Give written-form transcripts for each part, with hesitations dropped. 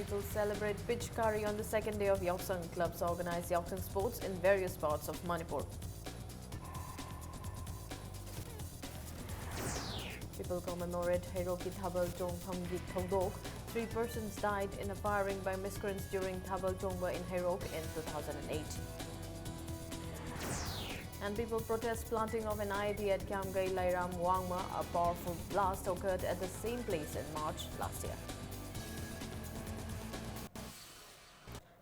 People celebrate Pichkari on the second day of Yausang. Clubs organize Yausang sports in various parts of Manipur. People commemorate Heiroki Thabal Chongphamgi Thodok. 3 persons died in a firing by miscreants during Thabal Chongba in Heirok in 2008. And people protest planting of an IED at Kiamgai Lairam Wangma. A powerful blast occurred at the same place in March last year.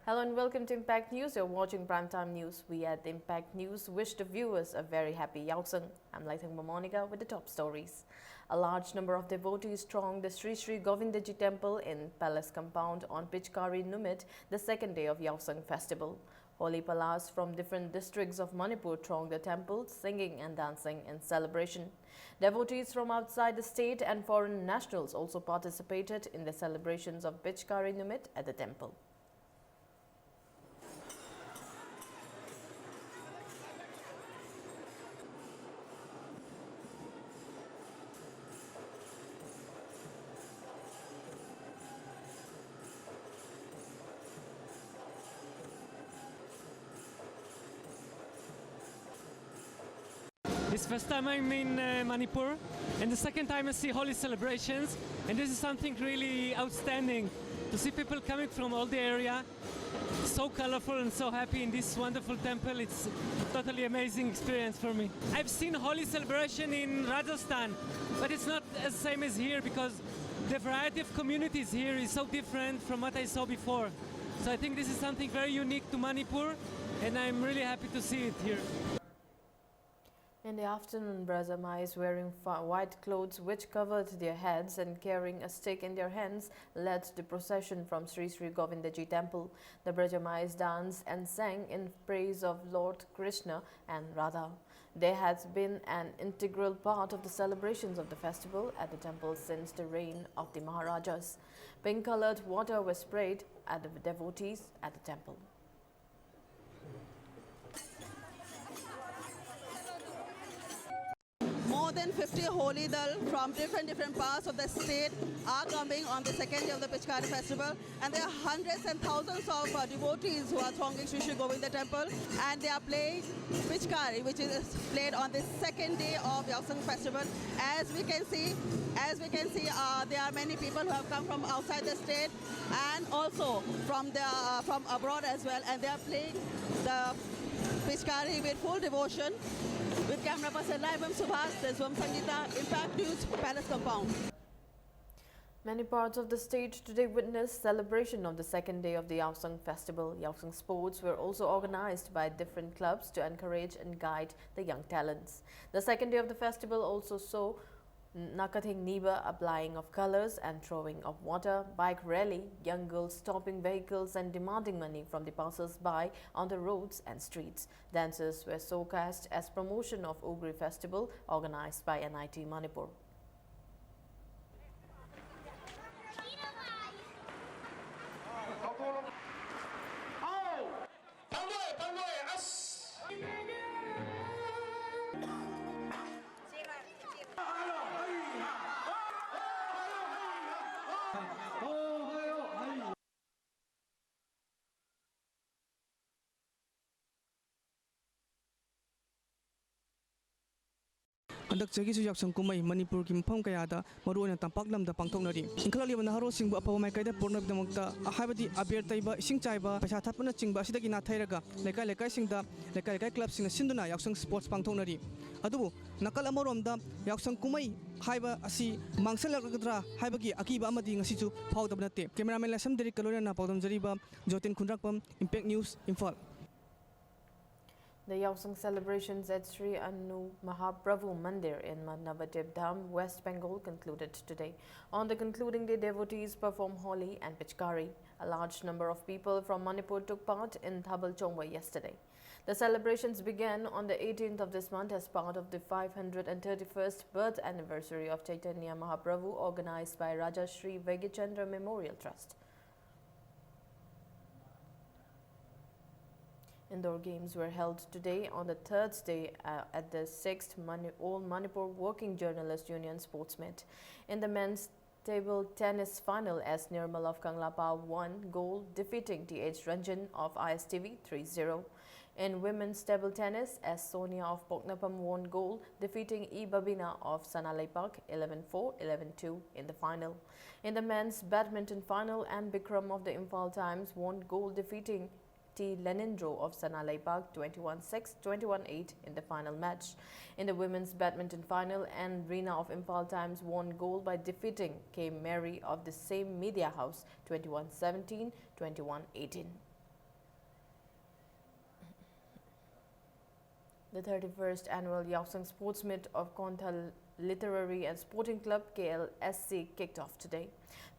Hello and welcome to Impact News. You're watching Primetime News. We at Impact News wish the viewers a very happy Yausang. I'm Laithangma Monica with the top stories. A large number of devotees thronged the Sri Sri Govindaji temple in Palace Compound on Pichkari Numit, the second day of Yausang festival. Holy Palas from different districts of Manipur thronged the temple, singing and dancing in celebration. Devotees from outside the state and foreign nationals also participated in the celebrations of Pichkari Numit at the temple. It's the first time I'm in Manipur, and the second time I see holy celebrations, and this is something really outstanding to see people coming from all the area, so colorful and so happy in this wonderful temple. It's a totally amazing experience for me. I've seen holy celebration in Rajasthan, but it's not the same as here because the variety of communities here is so different from what I saw before. So I think this is something very unique to Manipur, and I'm really happy to see it here. In the afternoon, Brajamais wearing white clothes which covered their heads and carrying a stick in their hands led the procession from Sri Sri Govindaji temple. The Brajamais danced and sang in praise of Lord Krishna and Radha. They had been an integral part of the celebrations of the festival at the temple since the reign of the Maharajas. Pink-colored water was sprayed at the devotees at the temple. More than 50 holy dal from different parts of the state are coming on the second day of the Pichkari festival, and there are hundreds and thousands of devotees who are thronging Sri Sri Govinda temple, and they are playing Pichkari, which is played on the second day of Yausang festival. As we can see, there are many people who have come from outside the state and also from abroad as well, and they are playing the Pichkari with full devotion. With camera person live, I'm Subhas, there's Sangeeta, Impact News, Palace Compound. Many parts of the state today witnessed celebration of the second day of the Yausang festival. Yausang sports were also organized by different clubs to encourage and guide the young talents. The second day of the festival also saw Nakathing Niba, applying of colors and throwing of water, bike rally, young girls stopping vehicles and demanding money from the passers-by on the roads and streets. Dances were showcased as promotion of Ugri festival organized by NIT Manipur. Andak chagi Yausang kumai Manipur ki mpham kayada maruana tampak lamda pangthoknari inkhalaliba naharo singbu apawa maikaida pornabdamakta ahabadi aber taiba ising chaiba paisa thapna chingba sidagi na thairaga lekai singda lekai club sing sinduna Yausang sports pangthoknari adubu nakal amoromda Yausang kumai haiba asi mangsalakadra haibagi akiba amadi ngasichu phawdabnate cameraman lasam deri kalona na pawdam jariba Jotin Khundrakpam, Impact News, Imphal. The Yausang celebrations at Sri Anu Mahaprabhu Mandir in Navadip Dham, West Bengal concluded today. On the concluding day, devotees performed Holi and Pichkari. A large number of people from Manipur took part in Thabal Chongwa yesterday. The celebrations began on the 18th of this month as part of the 531st birth anniversary of Chaitanya Mahaprabhu, organized by Raja Sri Vaigichandra Memorial Trust. Indoor games were held today on the third day at the 6th All Manipur Working Journalist Union Sports Meet. In the men's table tennis final as Nirmal of Kanglapa won gold, defeating TH Ranjan of ISTV 3-0. In women's table tennis, as Sonia of Poknapam won gold, defeating E. Babina of Sanalaipak 11-4, 11-2 in the final. In the men's badminton final, and Bikram of the Imphal Times won gold, defeating T. Lenindro of Sanalaipak 21-6, 21-8 in the final match. In the women's badminton final, and Reena of Imphal Times won gold by defeating K. Mary of the same media house 21-17, 21-18. The 31st annual Yaksang Sports Meet of Konthal Literary and Sporting Club KLSC kicked off today.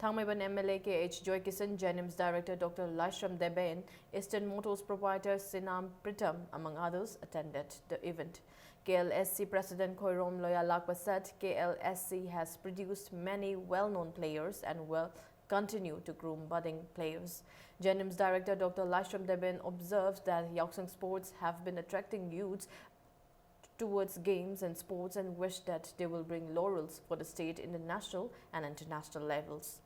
Thangmaiban MLA KH Joy Kisan, Jenims Director Dr. Laishram Deben, Eastern Motors Proprietor Sinam Pritam, among others, attended the event. KLSC President Khoirom Loya Lakpa said KLSC has produced many well-known players and will continue to groom budding players. Jenims Director Dr. Laishram Deben observed that Yaksang Sports have been attracting youths towards games and sports and wish that they will bring laurels for the state in the national and international levels.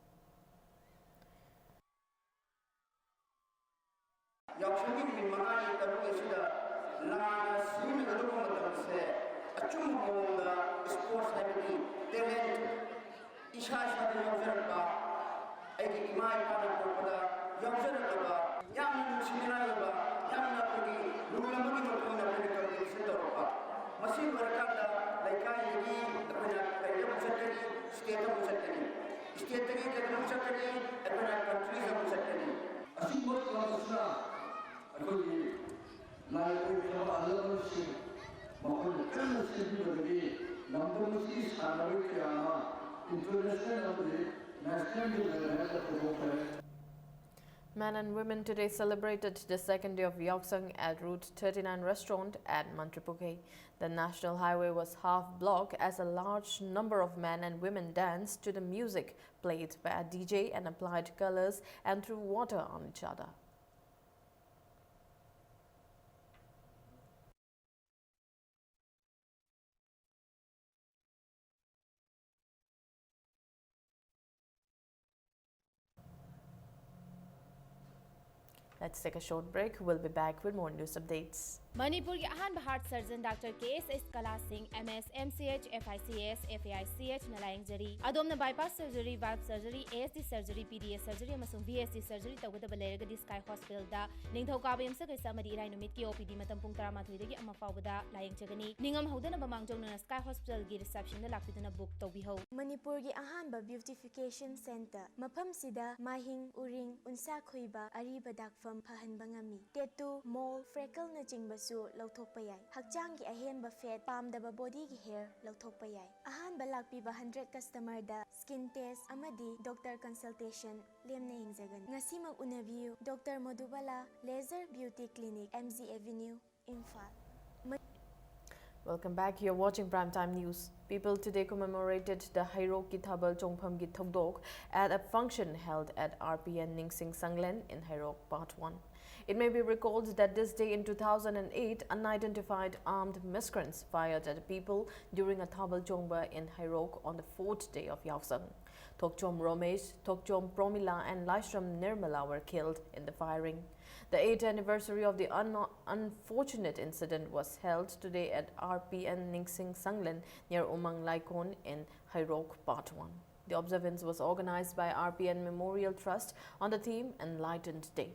Men and women today celebrated the second day of Yaksang at Route 39 restaurant at Mantripuke. The national highway was half blocked as a large number of men and women danced to the music played by a DJ and applied colors and threw water on each other. Let's take a short break. We'll be back with more news updates. Manipur की अहान heart surgeon doctor KSS Kala Singh MS MCH FICS FAICH नलायंग जरी अदोमना bypass surgery valve surgery ASD surgery PDS surgery अमसुंग VSD surgery तौगदब लेरगदी Sky Hospital दा निंगथौकाब यमसा कैसा मरी इराई नुमित की OPD मतम पुंग 13 दगी अमा फावदा लायंग जगनी निंगम हौदना बमांगजौना स्काई हॉस्पिटल की रिसेप्शन दा लाक्पिदना बुक तौबिहौ मणिपुर की अहानबा ब्यूटिफिकेशन सेंटर मफम सिदा माहिंग उरिंग उनसा खोइबा अरीबा दाकफम फहनबा ngami टेटू मोल फ्रेकल न चिंगबा लौथोकपा याय हक्चांग की अहेनबा फेट पामदबा बॉडी की हेयर लौथोकपा याय अहानबा लाक्पीबा 100 कस्टमर दा स्किन टेस्ट अमदी डॉक्टर कंसल्टेशन लेमना यंगजगन ngasimak unabiu doctor Madhubala laser beauty clinic MG avenue Imphal. Welcome back. You're watching Primetime News. People today commemorated the Hairok ki Thabal Chongpham ki Thokdok at a function held at RPN Ningsing Sanglen in Hairok Part 1. It may be recalled that this day in 2008, unidentified armed miscreants fired at people during a Thabal Chongba in Hairok on the 4th day of Yaksang. Thokchom Romesh, Thokchom Promila and Laishram Nirmala were killed in the firing. The 8th anniversary of the unfortunate incident was held today at RPN Ningsing Sanglen near Umang Laikon in Hairok Part 1. The observance was organized by RPN Memorial Trust on the theme Enlightened Day.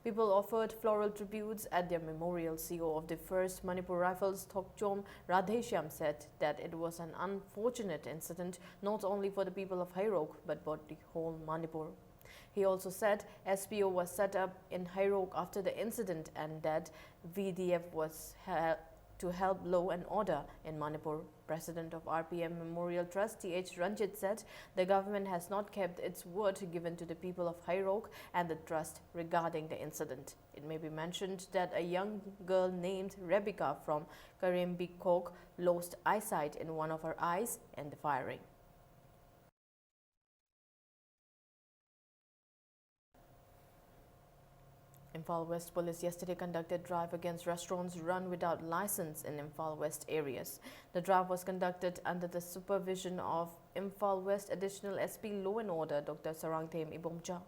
People offered floral tributes at their memorial. CEO of the 1st Manipur Rifles, Thokchom Radheshyam, said that it was an unfortunate incident not only for the people of Hairok but for the whole Manipur. He also said SPO was set up in Hairok after the incident and that VDF was to help law and order in Manipur. President of RPM Memorial Trust TH Ranjit said the government has not kept its word given to the people of Hairok and the trust regarding the incident. It may be mentioned that a young girl named Rebecca from Karembi Kok lost eyesight in one of her eyes in the firing. Imphal West Police yesterday conducted drive against restaurants run without license in Imphal West areas. The drive was conducted under the supervision of Imphal West Additional SP Law and Order Dr. Sarangthem Ibomcha.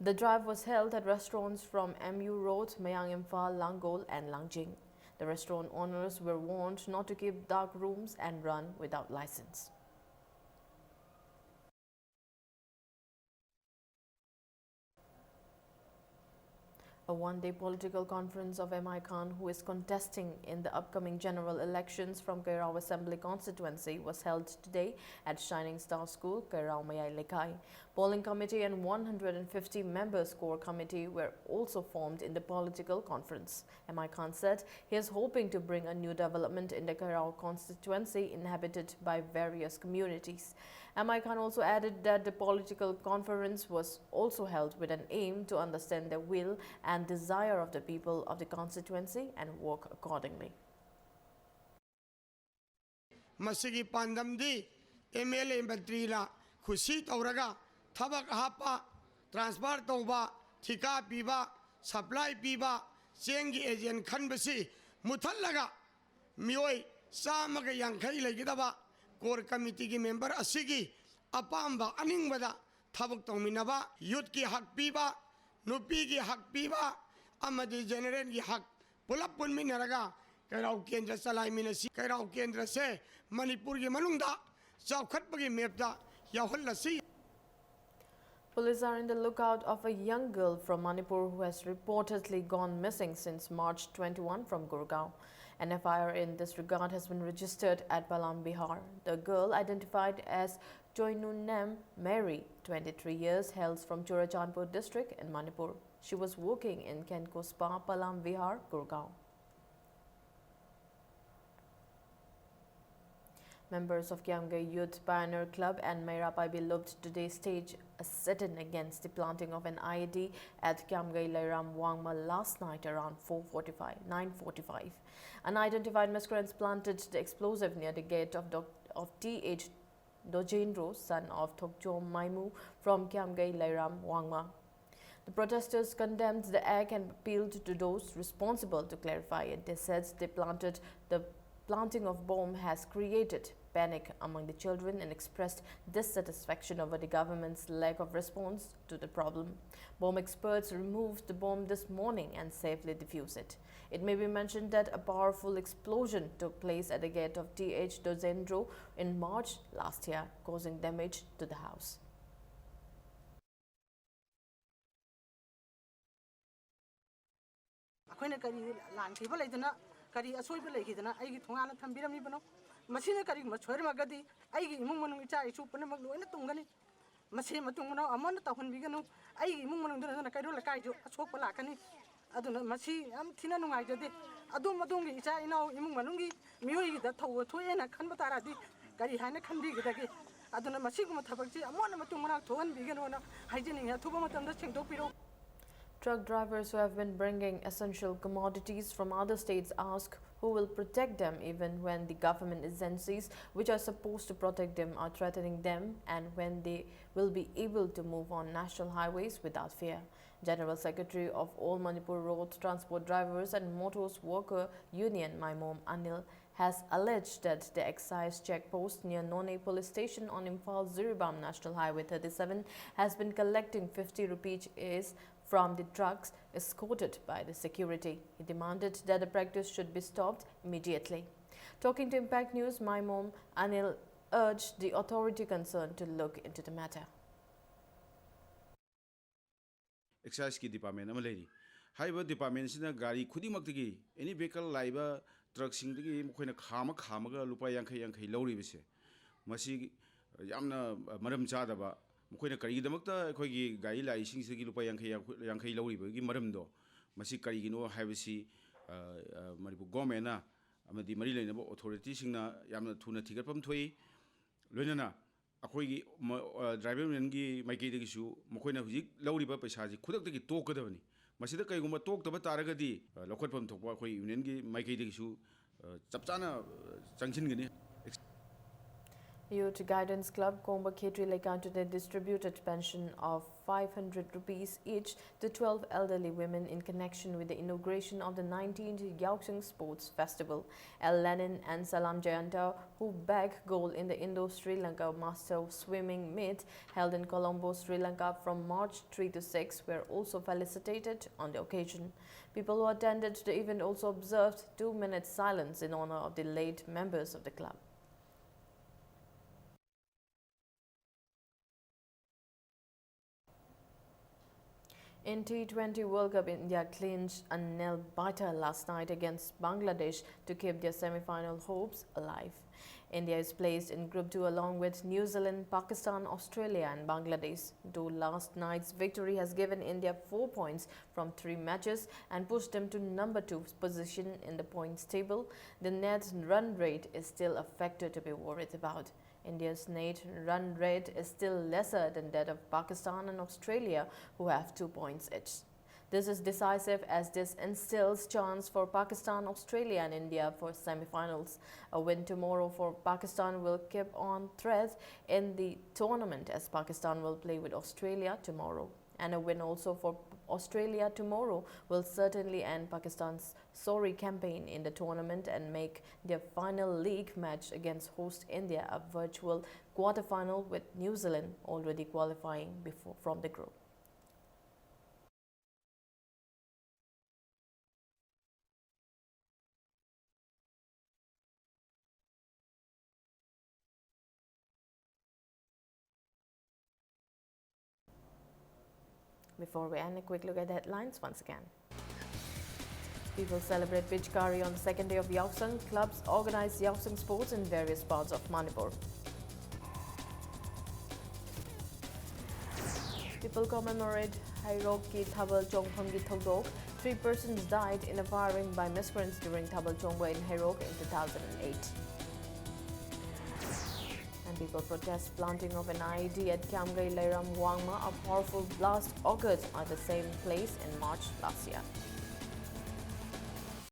The drive was held at restaurants from MU Road, Mayang Imphal, Langol and Langjing. The restaurant owners were warned not to keep dark rooms and run without license. A one-day political conference of M.I. Khan, who is contesting in the upcoming general elections from Kairao Assembly constituency, was held today at Shining Star School, Kairao Mayai Lekai. Polling committee and 150 members core committee were also formed in the political conference. M.I. Khan said he is hoping to bring a new development in the Kairao constituency inhabited by various communities. M.I. Khan also added that the political conference was also held with an aim to understand the will and desire of the people of the constituency and work accordingly. Masigi pandamdi MLA Matrila Kusi Tauraga Tabak Hapa Transfer Toba Tika Piba Supply Piba Sengi Asian Kanbasi Mutalaga Mioi Samaga Yankai Legidaba Core Committee member Asigi Apamba Aningbada Tabak Tominaba Yutki Hak Piba Nupigi Hak Piba Amadi General Hak Pulapun Minaraga Kairao Kendra Salai Minasi Kairao Kendra Se Manipur Manunda Saukatpagi Mepta Yahulasi. Police are in the lookout of a young girl from Manipur who has reportedly gone missing since March 21 from Gurgaon. An FIR in this regard has been registered at Palam, Bihar. The girl, identified as Choinunem Mary, 23 years, hails from Churachandpur district in Manipur. She was working in Kenko Spa, Palam, Bihar, Gurgaon. Members of Kiamgai Youth Pioneer Club and Mairapai Beloved today staged a sit-in against the planting of an IED at Kiamgai Lairam Wangma last night around 9:45. Unidentified miscreants planted the explosive near the gate of T.H. Dojendro, son of Thokjo Maimu from Kiamgai Lairam Wangma. The protesters condemned the act and appealed to those responsible to clarify it. They said the planting of bomb has created panic among the children and expressed dissatisfaction over the government's lack of response to the problem. Bomb experts removed the bomb this morning and safely defused it. It may be mentioned that a powerful explosion took place at the gate of T.H. Dozendro in March last year, causing damage to the house. Kari asoi bela hidana aigi thongana thambira mi bano machine kari machhor magadi aigi imung manung icha ichu pane maglo ina tungani machine matung no amon ta hon biganu aigi imung manung dana kai ro la kai jo achok pala kani aduna machi am thina nungai jade adum adum gi icha ina imung manung gi mioi gi da thaw thoena khan batara di kari hana khambi gi dagi aduna machi gu thabakji amon matung mana thoan biganu na hygiene ya thuba matam da chengdok piro. Truck drivers who have been bringing essential commodities from other states ask who will protect them even when the government agencies which are supposed to protect them are threatening them, and when they will be able to move on national highways without fear. General Secretary of All Manipur Road Transport Drivers and Motors Worker Union, Maimom Anil, has alleged that the excise checkpost near None Police Station on Imphal Ziribam National Highway 37 has been collecting 50 rupees from the trucks escorted by the security. He demanded that the practice should be stopped immediately. Talking to Impact News, Maimom Anil urged the authority concerned to look into the matter. Excise department amalei. Highway department sina gari khudimaktagi any vehicle laiba truck singdagi mukhoina khamaga lupa yankai lori bise. Masi yamna maram chadaba Mukhoina Karidamakta, Kogi, Gaila, Singsi Lupa Yankai Lori, Maramdo, Masi Karigino, Havasi, Maribu Gomena, Amadi Marila authorities in Yamna Tuna Tigapam Tway, Lunana, Akogi, driver Nengi, Makati issue, Mukhoina Huzik, Lori Papasaji, could take talk of any. Masida Kayuma talked about Taragadi, Lokapam Tokwa, Unengi, Makati issue, Chapchana, Sanchin. Youth Guidance Club Komba Khetri Lekhan today distributed pension of 500 rupees each to 12 elderly women in connection with the inauguration of the 19th Yauksing Sports Festival. El Lenin and Salam Jayanta, who bagged gold in the Indo-Sri Lanka Master Swimming Meet held in Colombo, Sri Lanka from March 3 to 6, were also felicitated on the occasion. People who attended the event also observed 2 minutes silence in honor of the late members of the club. In T20 World Cup, India clinched a nail-biter last night against Bangladesh to keep their semi-final hopes alive. India is placed in Group 2 along with New Zealand, Pakistan, Australia and Bangladesh. Though last night's victory has given India 4 points from 3 matches and pushed them to number 2 position in the points table, the net run rate is still a factor to be worried about. India's net run rate is still lesser than that of Pakistan and Australia, who have 2 points each. This is decisive as this instills chance for Pakistan, Australia and India for semi-finals. A win tomorrow for Pakistan will keep on thread in the tournament as Pakistan will play with Australia tomorrow. And a win also for Australia tomorrow will certainly end Pakistan's sorry campaign in the tournament and make their final league match against host India a virtual quarter-final, with New Zealand already qualifying from the group. Before we end, a quick look at the headlines once again. People celebrate Pichkari on the second day of Yauksing. Clubs organize Yauksing sports in various parts of Manipur. People commemorate Hairok ki Thabal Chongpham ki Thodok. 3 persons died in a firing by miscreants during Thabal Chongwa in Hairok in 2008. And people protest planting of an IED at Kiamgai Lairam Wangma. A powerful blast occurred at the same place in March last year.